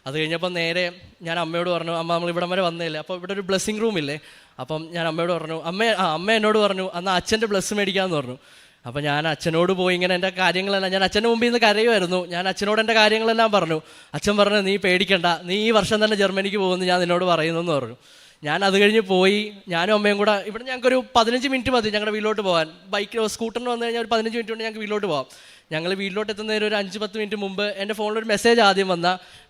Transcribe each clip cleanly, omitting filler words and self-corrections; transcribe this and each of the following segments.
അത് കഴിഞ്ഞപ്പോൾ നേരെ ഞാൻ അമ്മയോട് പറഞ്ഞു, അമ്മ നമ്മൾ ഇവിടം വരെ വന്നേല്ലേ, അപ്പോൾ ഇവിടെ ഒരു ബ്ലെസ്സിങ് റൂമില്ലേ, അപ്പം ഞാൻ അമ്മയോട് പറഞ്ഞു, അമ്മ എന്നോട് പറഞ്ഞു എന്നാൽ അച്ഛൻ്റെ ബ്ലെസ് മേടിക്കാമെന്ന് പറഞ്ഞു. അപ്പോൾ ഞാൻ അച്ഛനോട് പോയി ഇങ്ങനെ എൻ്റെ കാര്യങ്ങളെല്ലാം, ഞാൻ അച്ഛൻ്റെ മുമ്പിൽ നിന്ന് കരയുമായിരുന്നു, ഞാൻ അച്ഛനോട് എൻ്റെ കാര്യങ്ങളെല്ലാം പറഞ്ഞു. അച്ഛൻ പറഞ്ഞു, നീ പേടിക്കണ്ട, നീ ഈ വർഷം തന്നെ ജർമ്മനിക്ക് പോകുമെന്ന് ഞാൻ നിന്നോട് പറയുന്നു എന്ന് പറഞ്ഞു. ഞാൻ അത് കഴിഞ്ഞ് പോയി, ഞാനും അമ്മയും കൂടെ, ഇവിടെ ഞങ്ങൾക്കൊരു 15 മിനിറ്റ് മതി ഞങ്ങളുടെ വീട്ടിലോട്ട് പോകാൻ. സ്കൂട്ടറിന് വന്നു കഴിഞ്ഞാൽ ഒരു 15 മിനിറ്റ് കൊണ്ട് ഞങ്ങൾക്ക് വീട്ടിലോട്ട് പോകാം. ഞങ്ങൾ വീട്ടിലോട്ട് എത്തുന്നതിന് ഒരു 5-10 മിനിറ്റ് മുമ്പ് എൻ്റെ ഫോണിലൊരു മെസ്സേജ് ആദ്യം വന്ന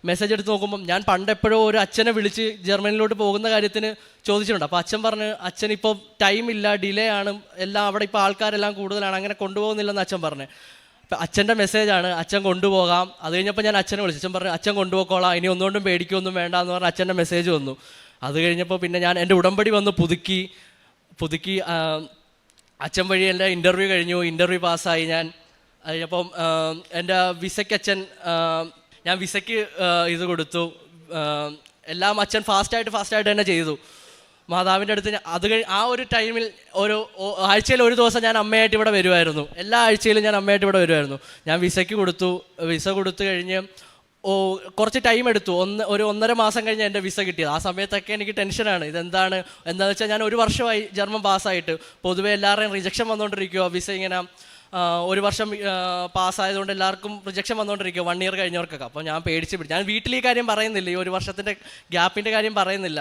മെസ്സേജ് എടുത്ത് നോക്കുമ്പം ഞാൻ പണ്ട് എപ്പോഴോ ഒരു അച്ഛനെ വിളിച്ച് ജർമ്മനിലോട്ട് പോകുന്ന കാര്യത്തിന് ചോദിച്ചിട്ടുണ്ട്. അപ്പോൾ അച്ഛൻ പറഞ്ഞ്, അച്ഛനിപ്പോൾ ടൈമില്ല, ഡിലേ ആണ്, എല്ലാം അവിടെ ഇപ്പോൾ ആൾക്കാരെല്ലാം കൂടുതലാണ്, അങ്ങനെ കൊണ്ടുപോകുന്നില്ലെന്ന് അച്ഛൻ പറഞ്ഞു. അപ്പം അച്ഛൻ്റെ മെസ്സേജാണ്, അച്ഛൻ കൊണ്ടുപോകാം. അത് കഴിഞ്ഞപ്പോൾ ഞാൻ അച്ഛനെ വിളിച്ചു, അച്ഛൻ പറഞ്ഞു അച്ഛൻ കൊണ്ടുപോയിക്കോളാം, ഇനി ഒന്നുകൊണ്ടും പേടിക്കൊന്നും വേണ്ട എന്ന് പറഞ്ഞ് അച്ഛൻ്റെ മെസ്സേജ് വന്നു. അത് കഴിഞ്ഞപ്പോൾ പിന്നെ ഞാൻ എൻ്റെ ഉടമ്പടി വന്ന് പുതുക്കി അച്ഛൻ വഴി എൻ്റെ ഇൻ്റർവ്യൂ കഴിഞ്ഞു, ഇൻ്റർവ്യൂ പാസ്സായി. ഞാൻ അപ്പം എൻ്റെ വിസയ്ക്ക് ഞാൻ വിസയ്ക്ക് ഇത് കൊടുത്തു, എല്ലാം അച്ഛൻ ഫാസ്റ്റായിട്ട് തന്നെ ചെയ്തു. മാതാവിൻ്റെ അടുത്ത് അത് ആ ഒരു ടൈമിൽ ആഴ്ചയിൽ ഒരു ദിവസം ഞാൻ അമ്മയായിട്ട് ഇവിടെ വരുമായിരുന്നു, എല്ലാ ആഴ്ചയിലും ഞാൻ അമ്മയായിട്ട് ഇവിടെ വരുമായിരുന്നു. ഞാൻ വിസ കൊടുത്തു കഴിഞ്ഞ് കുറച്ച് ടൈം എടുത്തു, ഒരു 1.5 മാസം കഴിഞ്ഞ് എൻ്റെ വിസ കിട്ടിയത്. ആ സമയത്തൊക്കെ എനിക്ക് ടെൻഷനാണ്, എന്താണെന്ന് വെച്ചാൽ ഞാൻ 1 വർഷമായി ജർമ്മൻ പാസ്സായിട്ട്. പൊതുവേ എല്ലാവരുടെയും റിജക്ഷൻ വന്നുകൊണ്ടിരിക്കുക, വിസ ഇങ്ങനെ 1 വർഷം പാസ്സായതുകൊണ്ട് എല്ലാവർക്കും റിജക്ഷൻ വന്നുകൊണ്ടിരിക്കുക 1 ഇയർ കഴിഞ്ഞവർക്കൊക്കെ. അപ്പോൾ ഞാൻ പേടിച്ച് പിടിച്ചു. ഞാൻ വീട്ടിൽ ഈ കാര്യം പറയുന്നില്ല, ഈ 1 വർഷത്തിൻ്റെ ഗ്യാപ്പിൻ്റെ കാര്യം പറയുന്നില്ല.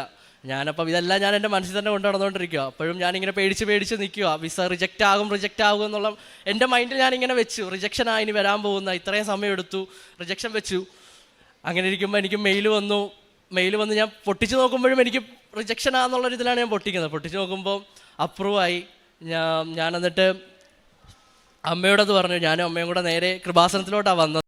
ഞാനപ്പം ഇതെല്ലാം ഞാൻ എൻ്റെ മനസ്സിൽ തന്നെ കൊണ്ട് നടന്നുകൊണ്ടിരിക്കുക. അപ്പോഴും ഞാനിങ്ങനെ പേടിച്ച് നിൽക്കുക, വിസ റിജക്റ്റ് ആകും എന്നുള്ള എൻ്റെ മൈൻഡിൽ ഞാനിങ്ങനെ വെച്ചു, റിജക്ഷനായി ഇനി വരാൻ പോകുന്ന, ഇത്രയും സമയം എടുത്തു, റിജക്ഷൻ വെച്ചു. അങ്ങനെ ഇരിക്കുമ്പോൾ എനിക്ക് മെയിൽ വന്ന് ഞാൻ പൊട്ടിച്ച് നോക്കുമ്പോഴും എനിക്ക് റിജക്ഷനാന്നുള്ളൊരു ഇതിലാണ് ഞാൻ പൊട്ടിച്ച് നോക്കുമ്പോൾ അപ്രൂവായി. ഞാൻ എന്നിട്ട് അമ്മയോടത് പറഞ്ഞു. ഞാനും അമ്മയും കൂടെ നേരെ കൃപാസനത്തിലോട്ടാണ് വന്നത്.